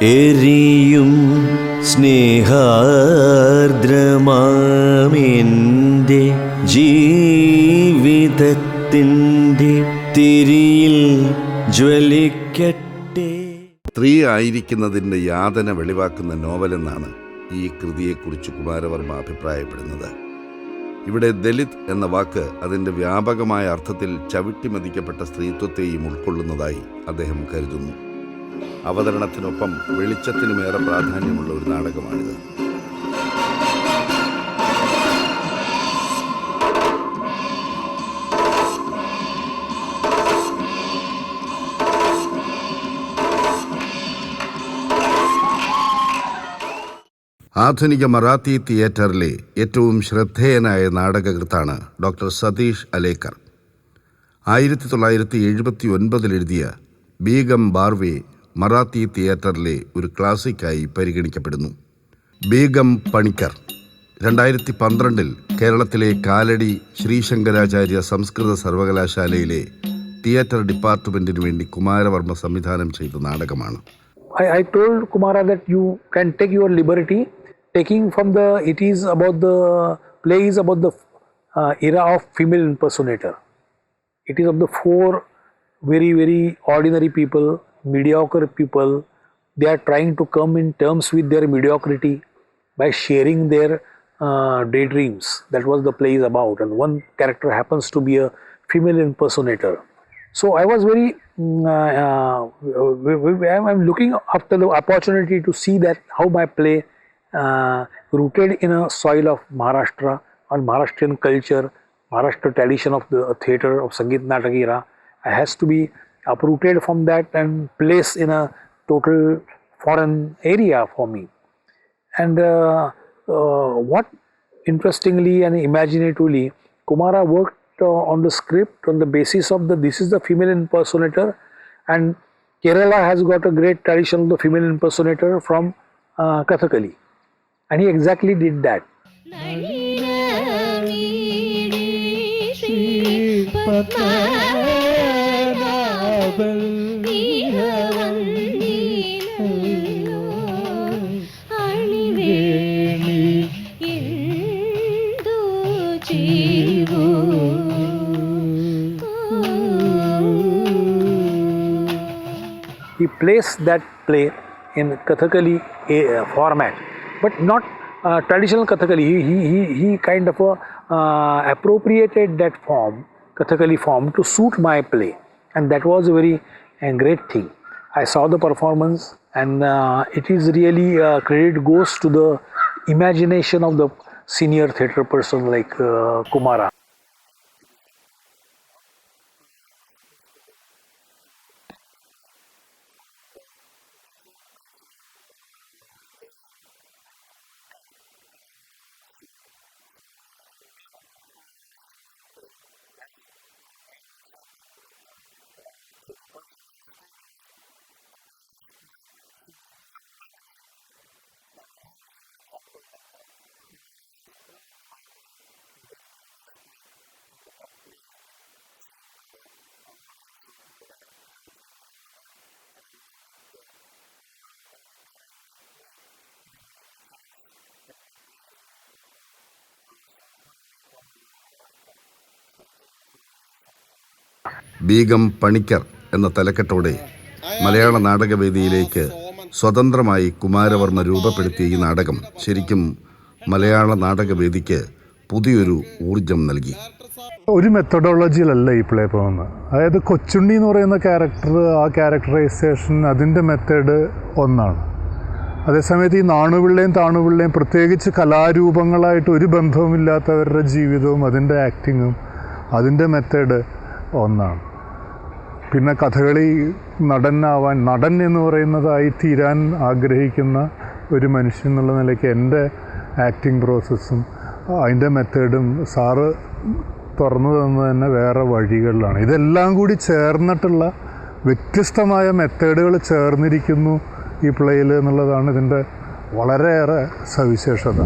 എരിയും സ്നേഹാർദ്രമാമെൻ്റെ ജീവിതത്തിൻ്റെ തിരിയിൽ ജ്വലിക്കട്ടെ. സ്ത്രീ ആയിരിക്കുന്നതിൻ്റെ യാതന വെളിവാക്കുന്ന നോവലെന്നാണ് ഈ കൃതിയെക്കുറിച്ച് കുമാരവർമ്മ അഭിപ്രായപ്പെടുന്നത്. ഇവിടെ ദലിത് എന്ന വാക്ക് അതിൻ്റെ വ്യാപകമായ അർത്ഥത്തിൽ ചവിട്ടിമതിക്കപ്പെട്ട സ്ത്രീത്വത്തെയും ഉൾക്കൊള്ളുന്നതായി അദ്ദേഹം കരുതുന്നു. അവതരണത്തിനൊപ്പം വെളിച്ചത്തിനുമേറെ പ്രാധാന്യമുള്ള ഒരു നാടകമാണിത്. ആധുനിക മറാത്തി തിയേറ്ററിലെ ഏറ്റവും ശ്രദ്ധേയനായ നാടകകൃത്താണ് ഡോക്ടർ സതീഷ് അലേക്കർ. 1979 എഴുതിയ ബീഗം ബാർവേ മറാത്തി തിയേറ്ററിലെ ഒരു ക്ലാസിക്കായി പരിഗണിക്കപ്പെടുന്നു. ബീഗം പണിക്കർ 2012 കേരളത്തിലെ കാലടി ശ്രീശങ്കരാചാര്യ സംസ്കൃത സർവകലാശാലയിലെ തിയേറ്റർ ഡിപ്പാർട്ട്മെൻറ്റിനു വേണ്ടി കുമാരവർമ്മ സംവിധാനം ചെയ്ത നാടകമാണ്. I told Kumara that you can take your liberty, taking from the, it is about the play is about the era of female impersonator. It is of the four very, very ordinary people, mediocre people. They are trying to come in terms with their mediocrity by sharing their daydreams. That was the play is about. And one character happens to be a female impersonator. So I was very, I'm looking after the opportunity to see that how my play rooted in a soil of Maharashtra or Maharashtrian culture, Maharashtra tradition of the theatre of Sangeet Natak era, has to be uprooted from that and placed in a total foreign area for me. And what interestingly and imaginatively, Kumara worked on the script on the basis of this is the female impersonator, and Kerala has got a great tradition of the female impersonator from Kathakali, and he exactly did that. He placed that play in Kathakali format, but not traditional Kathakali. He kind of appropriated that form, Kathakali form, to suit my play, and that was a very great thing. I saw the performance, and it is really credit goes to the imagination of the senior theatre person like Kumara. Begum Panicker എന്ന തലക്കെട്ടോടെ മലയാള നാടകവേദിയിലേക്ക് സ്വതന്ത്രമായി കുമാരവർമ്മ രൂപപ്പെടുത്തിയ ഈ നാടകം ശരിക്കും മലയാള നാടകവേദിക്ക് പുതിയൊരു ഊർജം നൽകി. ഒരു മെത്തഡോളജിയിലല്ല ഈ പ്ലേ പോകുന്നത്. അതായത് കൊച്ചുണ്ണി എന്ന് പറയുന്ന ക്യാരക്ടർ, ആ ക്യാരക്ടറൈസേഷൻ, അതിൻ്റെ മെത്തേഡ് ഒന്നാണ്. അതേസമയത്ത് ഈ നാണുപിള്ളയും താണുപിള്ളയും പ്രത്യേകിച്ച് കലാരൂപങ്ങളായിട്ട് ഒരു ബന്ധവുമില്ലാത്തവരുടെ ജീവിതവും അതിൻ്റെ ആക്ടിങ്ങും അതിൻ്റെ മെത്തേഡ് ഒന്നാണ്. പിന്നെ കഥകളി നടനാവാൻ, നടൻ എന്ന് പറയുന്നതായി തീരാൻ ആഗ്രഹിക്കുന്ന ഒരു മനുഷ്യൻ എന്നുള്ള നിലയ്ക്ക് എൻ്റെ ആക്ടിങ് പ്രോസസ്സും അതിൻ്റെ മെത്തേഡും സാറ് തുറന്നു തന്നത് തന്നെ വേറെ വഴികളിലാണ്. ഇതെല്ലാം കൂടി ചേർന്നിട്ടുള്ള വ്യത്യസ്തമായ മെത്തേഡുകൾ ചേർന്നിരിക്കുന്നു ഈ പ്ലേയിൽ എന്നുള്ളതാണ് ഇതിൻ്റെ വളരെയേറെ സവിശേഷത.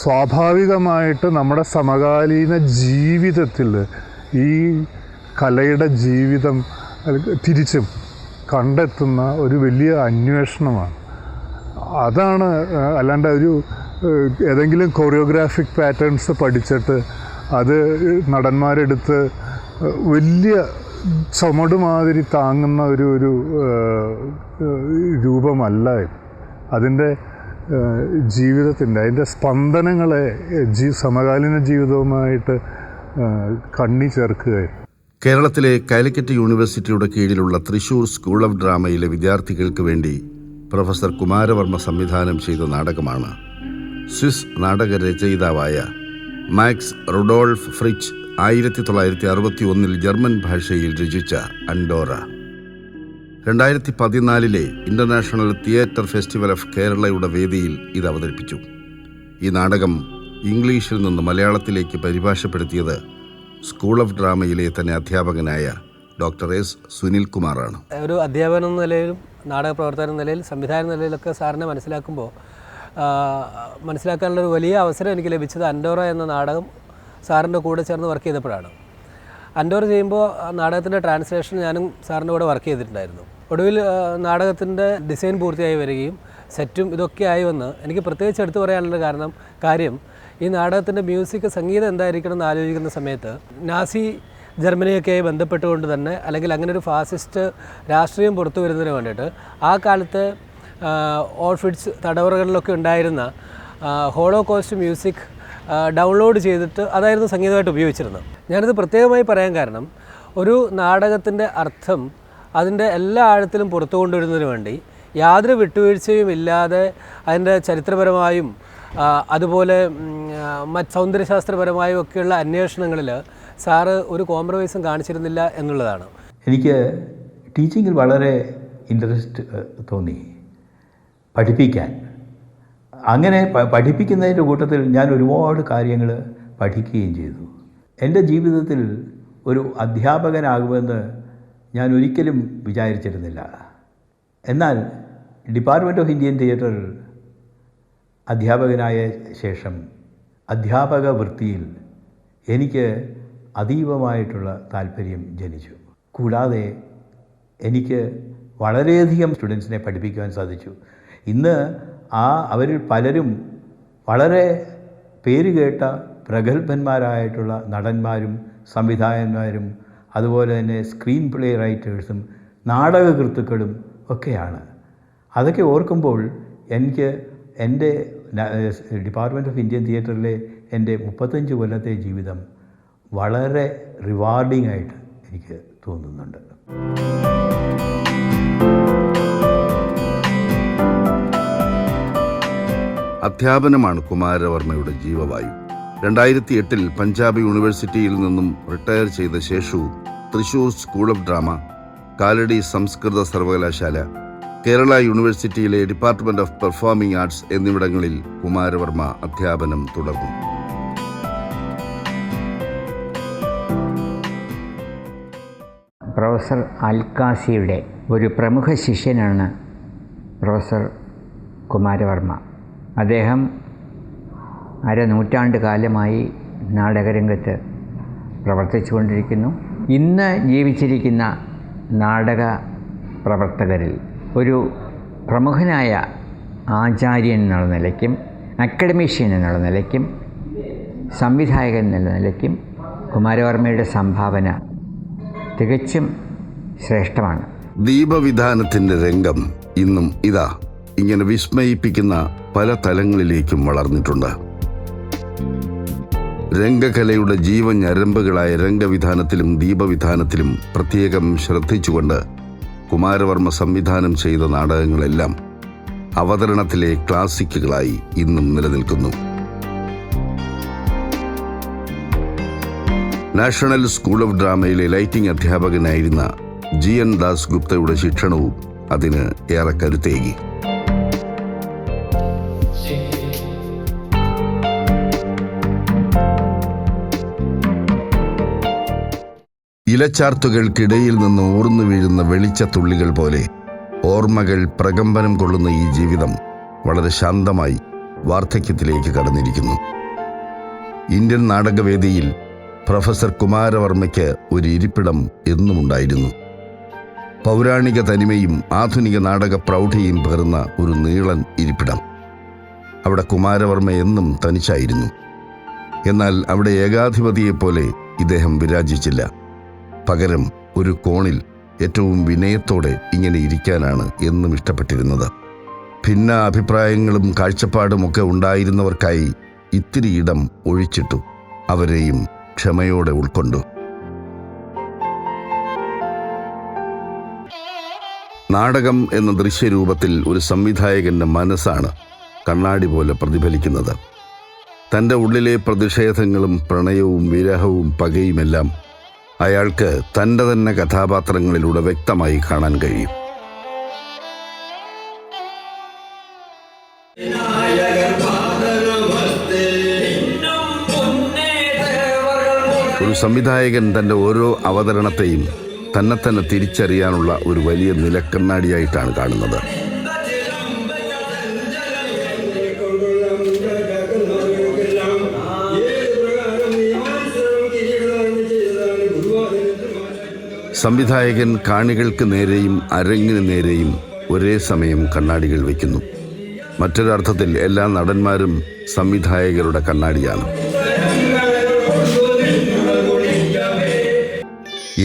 സ്വാഭാവികമായിട്ട് നമ്മുടെ സമകാലീന ജീവിതത്തിൽ ഈ കലയുടെ ജീവിതം തിരിച്ചും കണ്ടെത്തുന്ന ഒരു വലിയ അന്വേഷണമാണ്. അതാണ്. അല്ലാണ്ട് ഒരു ഏതെങ്കിലും കൊറിയോഗ്രാഫിക് പാറ്റേൺസ് പഠിച്ചിട്ട് അത് നടന്മാരെടുത്ത് വലിയ ചുമട് മാതിരി താങ്ങുന്ന ഒരു രൂപമല്ല. അതിൻ്റെ ജീവിതത്തിൻ്റെ അതിൻ്റെ സ്പന്ദനങ്ങളെ സമകാലീന ജീവിതവുമായിട്ട് കണ്ണി ചേർക്കുകയായിരുന്നു. കേരളത്തിലെ കാലിക്കറ്റ് യൂണിവേഴ്സിറ്റിയുടെ കീഴിലുള്ള തൃശൂർ സ്കൂൾ ഓഫ് ഡ്രാമയിലെ വിദ്യാർത്ഥികൾക്ക് വേണ്ടി പ്രൊഫസർ കുമാരവർമ്മ സംവിധാനം ചെയ്ത നാടകമാണ് സ്വിസ് നാടക രചയിതാവായ മാക്സ് റുഡോൾഫ് ഫ്രിച്ച് 1961 ജർമ്മൻ ഭാഷയിൽ രചിച്ച Andorra. 2014 international theatre festival of കേരളയുടെ വേദിയിൽ ഇത് അവതരിപ്പിച്ചു. ഈ നാടകം ഇംഗ്ലീഷിൽ നിന്ന് മലയാളത്തിലേക്ക് പരിഭാഷപ്പെടുത്തിയത് സ്കൂൾ ഓഫ് ഡ്രാമയിലെ തന്നെ അധ്യാപകനായ ഡോക്ടർ എസ് സുനിൽകുമാറാണ്. ഒരു അധ്യാപകൻ എന്ന നിലയിലും നാടക പ്രവർത്തകൻ എന്ന നിലയിൽ സംവിധായകൻ എന്ന നിലയിലൊക്കെ സാറിനെ മനസ്സിലാക്കാനുള്ളൊരു വലിയ അവസരം എനിക്ക് ലഭിച്ചത് അൻഡോറ എന്ന നാടകം സാറിൻ്റെ കൂടെ ചേർന്ന് വർക്ക് ചെയ്തപ്പോഴാണ്. അൻഡോറ ചെയ്യുമ്പോൾ നാടകത്തിൻ്റെ ട്രാൻസ്ലേഷൻ ഞാനും സാറിൻ്റെ കൂടെ വർക്ക് ചെയ്തിട്ടുണ്ടായിരുന്നു. ഒടുവിൽ നാടകത്തിൻ്റെ ഡിസൈൻ പൂർത്തിയായി വരികയും സെറ്റും ഇതൊക്കെ ആയി വന്ന് എനിക്ക് പ്രത്യേകിച്ച് എടുത്തു പറയാനുള്ള കാര്യം ഈ നാടകത്തിൻ്റെ മ്യൂസിക് സംഗീതം എന്തായിരിക്കണം എന്ന് ആലോചിക്കുന്ന സമയത്ത് നാസി ജർമ്മനിയൊക്കെയായി ബന്ധപ്പെട്ടുകൊണ്ട് തന്നെ, അല്ലെങ്കിൽ അങ്ങനെ ഒരു ഫാസിസ്റ്റ് രാഷ്ട്രീയം പുറത്തു വരുന്നതിന് വേണ്ടിയിട്ട് ആ കാലത്ത് ഓൾഫിഡ്സ് തടവറകളിലൊക്കെ ഉണ്ടായിരുന്ന ഹോളോകോസ്റ്റ് മ്യൂസിക് ഡൗൺലോഡ് ചെയ്തിട്ട് അതായിരുന്നു സംഗീതമായിട്ട് ഉപയോഗിച്ചിരുന്നത്. ഞാനിത് പ്രത്യേകമായി പറയാൻ കാരണം, ഒരു നാടകത്തിൻ്റെ അർത്ഥം അതിൻ്റെ എല്ലാ ആഴത്തിലും പുറത്തു കൊണ്ടുവരുന്നതിന് വേണ്ടി യാതൊരു വിട്ടുവീഴ്ചയും ഇല്ലാതെ അതിൻ്റെ ചരിത്രപരമായും അതുപോലെ സൗന്ദര്യശാസ്ത്രപരമായും ഒക്കെയുള്ള അന്വേഷണങ്ങളിൽ സാറ് ഒരു കോംപ്രമൈസും കാണിച്ചിരുന്നില്ല എന്നുള്ളതാണ്. എനിക്ക് ടീച്ചിങ്ങിൽ വളരെ ഇൻട്രസ്റ്റ് തോന്നി, പഠിപ്പിക്കാൻ. അങ്ങനെ പഠിപ്പിക്കുന്നതിൻ്റെ കൂട്ടത്തിൽ ഞാൻ ഒരുപാട് കാര്യങ്ങൾ പഠിക്കുകയും ചെയ്തു. എൻ്റെ ജീവിതത്തിൽ ഒരു അധ്യാപകനാകുമെന്ന് ഞാൻ ഒരിക്കലും വിചാരിച്ചിരുന്നില്ല. എന്നാൽ ഡിപ്പാർട്ട്മെൻറ്റ് ഓഫ് ഇന്ത്യൻ തിയേറ്റർ അധ്യാപകനായ ശേഷം അധ്യാപക വൃത്തിയിൽ എനിക്ക് അതീവമായിട്ടുള്ള താല്പര്യം ജനിച്ചു. കൂടാതെ എനിക്ക് വളരെയധികം സ്റ്റുഡൻസിനെ പഠിപ്പിക്കുവാൻ സാധിച്ചു. ഇന്ന് അവരിൽ പലരും വളരെ പേരുകേട്ട പ്രഗത്ഭന്മാരായിട്ടുള്ള നടന്മാരും സംവിധായകന്മാരും അതുപോലെ തന്നെ സ്ക്രീൻ പ്ലേ റൈറ്റേഴ്സും നാടകകൃത്തുക്കളും ഒക്കെയാണ്. അതൊക്കെ ഓർക്കുമ്പോൾ എനിക്ക് എൻ്റെ ഡിപ്പാർട്ട്മെൻറ്റ് ഓഫ് ഇന്ത്യൻ തിയേറ്ററിലെ എൻ്റെ 35 കൊല്ലത്തെ ജീവിതം വളരെ റിവാർഡിംഗ് ആയിട്ട് എനിക്ക് തോന്നുന്നുണ്ട്. അധ്യാപനമാണ് കുമാരവർമ്മയുടെ ജീവവായു. 2008 പഞ്ചാബ് യൂണിവേഴ്സിറ്റിയിൽ നിന്നും റിട്ടയർ ചെയ്ത ശേഷവും Thrissur school of drama, Kalady സംസ്കൃത സർവകലാശാല, കേരള യൂണിവേഴ്സിറ്റിയിലെ ഡിപ്പാർട്ട്മെൻറ്റ് ഓഫ് പെർഫോമിംഗ് ആർട്സ് എന്നിവിടങ്ങളിൽ കുമാരവർമ്മ അധ്യാപനം തുടർന്നു. പ്രൊഫസർ അൽക്കാസിയുടെ ഒരു പ്രമുഖ ശിഷ്യനാണ് പ്രൊഫസർ കുമാരവർമ്മ. അദ്ദേഹം അരനൂറ്റാണ്ട് കാലമായി നാടകരംഗത്ത് പ്രവർത്തിച്ചുകൊണ്ടിരിക്കുന്നു. ഇന്ന് ജീവിച്ചിരിക്കുന്ന നാടക പ്രവർത്തകരിൽ ഒരു പ്രമുഖനായ ആചാര്യൻ എന്നുള്ള നിലയ്ക്കും അക്കാഡമീഷ്യൻ എന്നുള്ള നിലയ്ക്കും സംവിധായകൻ എന്നുള്ള നിലയ്ക്കും കുമാരവർമ്മയുടെ സംഭാവന തികച്ചും ശ്രേഷ്ഠമാണ്. ദീപവിധാനത്തിൻ്റെ രംഗം ഇന്നും ഇങ്ങനെ വിസ്മയിപ്പിക്കുന്ന പല തലങ്ങളിലേക്കും വളർന്നിട്ടുണ്ട്. രംഗകലയുടെ ജീവഞരമ്പുകളായ രംഗവിധാനത്തിലും ദീപവിധാനത്തിലും പ്രത്യേകം ശ്രദ്ധിച്ചുകൊണ്ട് കുമാരവർമ്മ സംവിധാനം ചെയ്ത നാടകങ്ങളെല്ലാം അവതരണത്തിലെ ക്ലാസിക്കുകളായി ഇന്നും നിലനിൽക്കുന്നു. നാഷണൽ സ്കൂൾ ഓഫ് ഡ്രാമയിലെ ലൈറ്റിംഗ് അധ്യാപകനായിരുന്ന GN ദാസ് ഗുപ്തയുടെ ശിക്ഷണവും അതിന് ഏറെ കരുത്തേകി. ഇലച്ചാർത്തുകൾക്കിടയിൽ നിന്ന് ഊർന്നു വീഴുന്ന വെളിച്ചത്തുള്ളികൾ പോലെ ഓർമ്മകൾ പ്രകമ്പനം കൊള്ളുന്ന ഈ ജീവിതം വളരെ ശാന്തമായി വാർദ്ധക്യത്തിലേക്ക് കടന്നിരിക്കുന്നു. ഇന്ത്യൻ നാടകവേദിയിൽ പ്രൊഫസർ കുമാരവർമ്മയ്ക്ക് ഒരു ഇരിപ്പിടം എന്നുമുണ്ടായിരുന്നു. പൗരാണിക തനിമയും ആധുനിക നാടക പ്രൗഢിയും പകർന്ന ഒരു നീളൻ ഇരിപ്പിടം. അവിടെ കുമാരവർമ്മ എന്നും തനിച്ചായിരുന്നു. എന്നാൽ അവിടെ ഏകാധിപതിയെപ്പോലെ ഇദ്ദേഹം വിരാജിച്ചില്ല. പകരം ഒരു കോണിൽ ഏറ്റവും വിനയത്തോടെ ഇങ്ങനെ ഇരിക്കാനാണ് എന്നും ഇഷ്ടപ്പെട്ടിരുന്നത്. ഭിന്ന അഭിപ്രായങ്ങളും കാഴ്ചപ്പാടുമൊക്കെ ഉണ്ടായിരുന്നവർക്കായി ഇത്തിരി ഇടം ഒഴിച്ചിട്ടു. അവരെയും ക്ഷമയോടെ ഉൾക്കൊണ്ടു. നാടകം എന്ന ദൃശ്യരൂപത്തിൽ ഒരു സംവിധായകൻ്റെ മനസ്സാണ് കണ്ണാടി പോലെ പ്രതിഫലിക്കുന്നത്. തൻ്റെ ഉള്ളിലെ പ്രതിഷേധങ്ങളും പ്രണയവും വിരഹവും പകയുമെല്ലാം അയാൾക്ക് തൻ്റെ തന്നെ കഥാപാത്രങ്ങളിലൂടെ വ്യക്തമായി കാണാൻ കഴിയും. ഒരു സംവിധായകൻ തൻ്റെ ഓരോ അവതരണത്തെയും തന്നെ തിരിച്ചറിയാനുള്ള ഒരു വലിയ നിലക്കണ്ണാടിയായിട്ടാണ് കാണുന്നത്. സംവിധായകൻ കാണികൾക്ക് നേരെയും അരങ്ങിന് നേരെയും ഒരേ സമയം കണ്ണാടികൾ വയ്ക്കുന്നു. മറ്റൊരർത്ഥത്തിൽ എല്ലാ നടന്മാരും സംവിധായകരുടെ കണ്ണാടിയാണ്.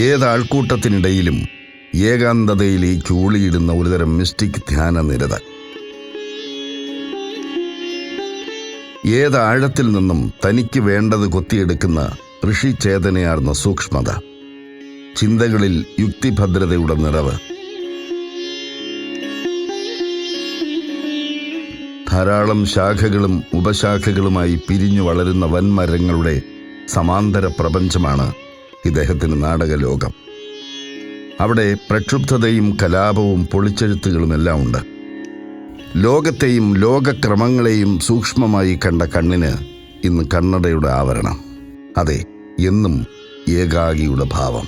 ഏതാൾക്കൂട്ടത്തിനിടയിലും ഏകാന്തതയിലേക്ക് ഊളിയിടുന്ന ഒരുതരം മിസ്റ്റിക് ധ്യാന നിരത. ഏതാഴത്തിൽ നിന്നും തനിക്ക് വേണ്ടത് കൊത്തിയെടുക്കുന്ന ഋഷിചേതനയാർന്ന സൂക്ഷ്മത, ചിന്തകളിൽ യുക്തിഭദ്രതയുടെ നിറവ്. ധാരാളം ശാഖകളും ഉപശാഖകളുമായി പിരിഞ്ഞു വളരുന്ന വൻമരങ്ങളുടെ സമാന്തര പ്രപഞ്ചമാണ് ഇദ്ദേഹത്തിന് നാടകലോകം. അവിടെ പ്രക്ഷുബ്ധതയും കലാപവും പൊളിച്ചെഴുത്തുകളുമെല്ലാം ഉണ്ട്. ലോകത്തെയും ലോകക്രമങ്ങളെയും സൂക്ഷ്മമായി കണ്ട കണ്ണിന് ഇന്ന് കണ്ണടയുടെ ആവരണം. അതെ, എന്നും ഏകാകിയുടെ ഭാവം.